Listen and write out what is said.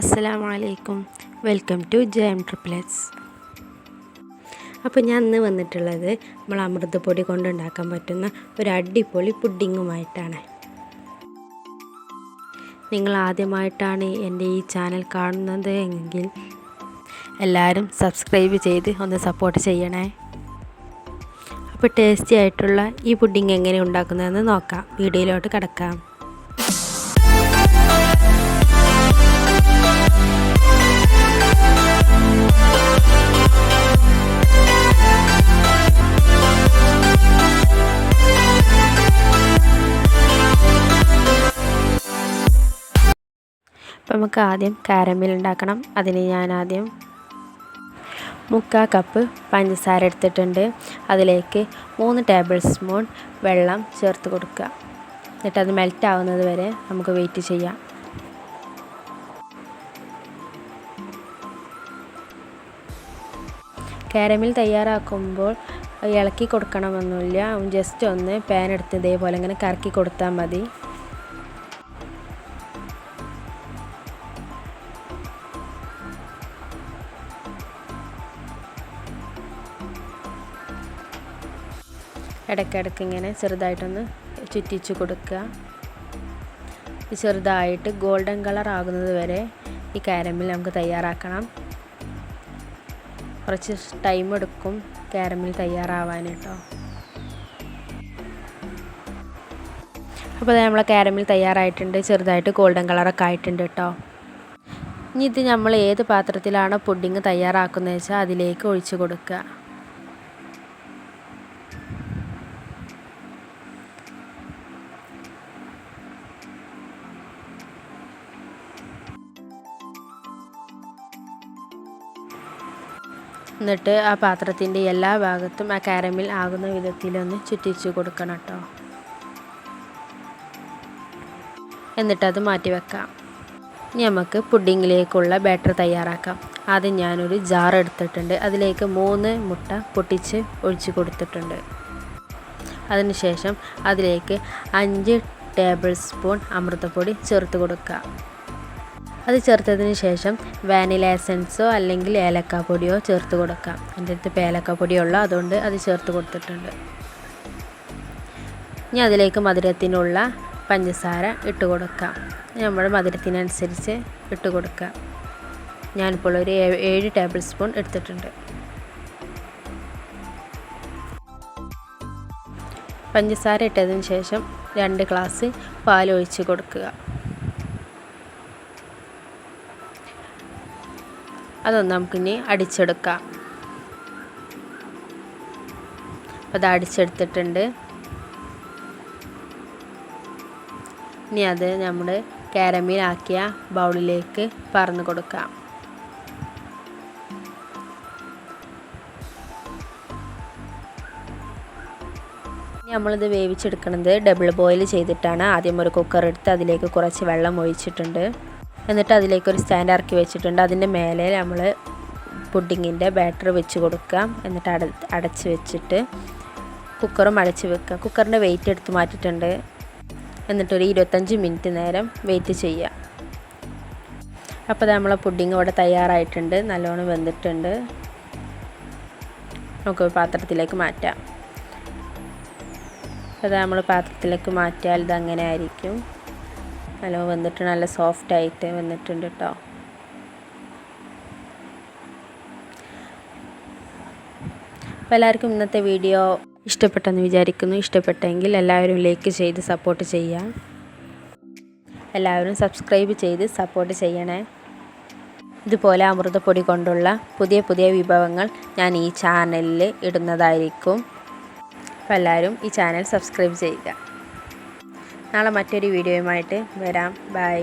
അസ്സലാമു അലൈക്കും. Welcome to JM triplets. അപ്പോൾ ഞാൻ ഇന്ന് വന്നിട്ടുള്ളത് നമ്മൾ അമൃതപ്പൊടി കൊണ്ടുണ്ടാക്കാൻ പറ്റുന്ന ഒരു അടിപൊളി പുഡിങ്ങുമായിട്ടാണ്. നിങ്ങൾ ആദ്യമായിട്ടാണ് എൻ്റെ ഈ ചാനൽ കാണുന്നത് എങ്കിൽ എല്ലാവരും സബ്സ്ക്രൈബ് ചെയ്ത് ഒന്ന് സപ്പോർട്ട് ചെയ്യണേ. അപ്പോൾ ടേസ്റ്റി ആയിട്ടുള്ള ഈ പുഡിങ് എങ്ങനെ ഉണ്ടാക്കുന്നതെന്ന് നോക്കാം. വീഡിയോയിലോട്ട് കിടക്കാം. അപ്പോൾ നമുക്ക് ആദ്യം കാരമൽ ഉണ്ടാക്കണം. അതിന് ഞാൻ ആദ്യം 3/4 കപ്പ് പഞ്ചസാര എടുത്തിട്ടുണ്ട്. അതിലേക്ക് 3 ടേബിൾ സ്പൂൺ വെള്ളം ചേർത്ത് കൊടുക്കുക. എന്നിട്ട് അത് മെൽറ്റ് ആവുന്നത് വരെ നമുക്ക് വെയിറ്റ് ചെയ്യാം. കാരമൽ തയ്യാറാക്കുമ്പോൾ ഇളക്കി കൊടുക്കണമെന്നില്ല. ജസ്റ്റ് ഒന്ന് പാൻ എടുത്ത് ഇതേപോലെ ഇങ്ങനെ കറക്കി കൊടുത്താൽ മതി. ഇടയ്ക്കിടയ്ക്ക് ഇങ്ങനെ ചെറുതായിട്ടൊന്ന് ചുറ്റിച്ച് കൊടുക്കുക. ചെറുതായിട്ട് ഗോൾഡൻ കളർ ആകുന്നത് വരെ ഈ കാരമൽ നമുക്ക് തയ്യാറാക്കണം. കുറച്ച് ടൈം എടുക്കും കാരമൽ തയ്യാറാവാൻ കേട്ടോ. അപ്പോൾ നമ്മളെ കാരമൽ തയ്യാറായിട്ടുണ്ട്. ചെറുതായിട്ട് ഗോൾഡൻ കളറൊക്കെ ആയിട്ടുണ്ട് കേട്ടോ. ഇനി ഇത് നമ്മൾ ഏത് പാത്രത്തിലാണോ പുഡിങ് തയ്യാറാക്കുന്നത് വെച്ചാൽ അതിലേക്ക് ഒഴിച്ച് കൊടുക്കുക. എന്നിട്ട് ആ പാത്രത്തിൻ്റെ എല്ലാ ഭാഗത്തും ആ കാരമൽ ആകുന്ന വിധത്തിലൊന്ന് ചുറ്റിച്ച് കൊടുക്കണം കേട്ടോ. എന്നിട്ടത് മാറ്റി വെക്കാം. ഇനി നമുക്ക് പുഡിങ്ങിലേക്കുള്ള ബാറ്റർ തയ്യാറാക്കാം. ആദ്യം ഞാനൊരു ജാർ എടുത്തിട്ടുണ്ട്. അതിലേക്ക് 3 മുട്ട പൊട്ടിച്ച് ഒഴിച്ച് കൊടുത്തിട്ടുണ്ട്. അതിനുശേഷം അതിലേക്ക് 5 ടേബിൾ സ്പൂൺ അമൃതപ്പൊടി ചേർത്ത് കൊടുക്കുക. അത് ചേർത്തതിന് ശേഷം വാനില എസൻസോ അല്ലെങ്കിൽ ഏലക്കാപ്പൊടിയോ ചേർത്ത് കൊടുക്കാം. എൻ്റെ അടുത്ത് ഇപ്പോൾ ഏലക്കാപ്പൊടിയുള്ളൂ, അതുകൊണ്ട് അത് ചേർത്ത് കൊടുത്തിട്ടുണ്ട്. ഇനി അതിലേക്ക് മധുരത്തിനുള്ള പഞ്ചസാര ഇട്ട് കൊടുക്കാം. നമ്മുടെ മധുരത്തിനനുസരിച്ച് ഇട്ട് കൊടുക്കാം. ഞാനിപ്പോൾ ഒരു 7 ടേബിൾ സ്പൂൺ എടുത്തിട്ടുണ്ട്. പഞ്ചസാര ഇട്ടതിന് ശേഷം 2 ഗ്ലാസ് പാൽ ഒഴിച്ച് കൊടുക്കുക. അതൊന്ന് നമുക്കിനി അടിച്ചെടുക്കാം. അത് അടിച്ചെടുത്തിട്ടുണ്ട്. ഇനി അത് നമ്മൾ കാരമലാക്കിയ ബൗളിലേക്ക് പറന്ന് കൊടുക്കാം. നമ്മളിത് വേവിച്ചെടുക്കുന്നത് ഡബിൾ ബോയിൽ ചെയ്തിട്ടാണ്. ആദ്യം ഒരു കുക്കർ എടുത്ത് അതിലേക്ക് കുറച്ച് വെള്ളം ഒഴിച്ചിട്ടുണ്ട്. എന്നിട്ട് അതിലേക്കൊരു സ്റ്റാൻഡ് ഇറക്കി വെച്ചിട്ടുണ്ട്. അതിൻ്റെ മേലെ നമ്മൾ പുഡിങ്ങിൻ്റെ ബാറ്റർ വെച്ച് കൊടുക്കാം. എന്നിട്ട് അടച്ച് വെച്ചിട്ട് കുക്കറും അടച്ച് വെക്കുക. കുക്കറിൻ്റെ വെയിറ്റ് എടുത്ത് മാറ്റിയിട്ടുണ്ട്. എന്നിട്ടൊരു 25 മിനിറ്റ് നേരം വെയിറ്റ് ചെയ്യുക. അപ്പോൾ നമ്മളെ പുഡിങ് ഇവിടെ തയ്യാറായിട്ടുണ്ട്. നല്ലോണം വെന്തിട്ടുണ്ട്. നമുക്ക് പാത്രത്തിലേക്ക് മാറ്റാം. അത് നമ്മൾ പാത്രത്തിലേക്ക് മാറ്റിയാൽ ഇതങ്ങനെ ആയിരിക്കും. നല്ല വന്നിട്ട് നല്ല സോഫ്റ്റായിട്ട് വന്നിട്ടുണ്ട് കേട്ടോ. അപ്പോൾ എല്ലാവർക്കും ഇന്നത്തെ വീഡിയോ ഇഷ്ടപ്പെട്ടെന്ന് വിചാരിക്കുന്നു. ഇഷ്ടപ്പെട്ടെങ്കിൽ എല്ലാവരും ലൈക്ക് ചെയ്ത് സപ്പോർട്ട് ചെയ്യുക. എല്ലാവരും സബ്സ്ക്രൈബ് ചെയ്ത് സപ്പോർട്ട് ചെയ്യണേ. ഇതുപോലെ അമൃതപ്പൊടി കൊണ്ടുള്ള പുതിയ പുതിയ വിഭവങ്ങൾ ഞാൻ ഈ ചാനലിൽ ഇടുന്നതായിരിക്കും. അപ്പോൾ എല്ലാവരും ഈ ചാനൽ സബ്സ്ക്രൈബ് ചെയ്യുക. നാളെ മറ്റൊരു വീഡിയോയുമായിട്ട് വരാം. ബൈ.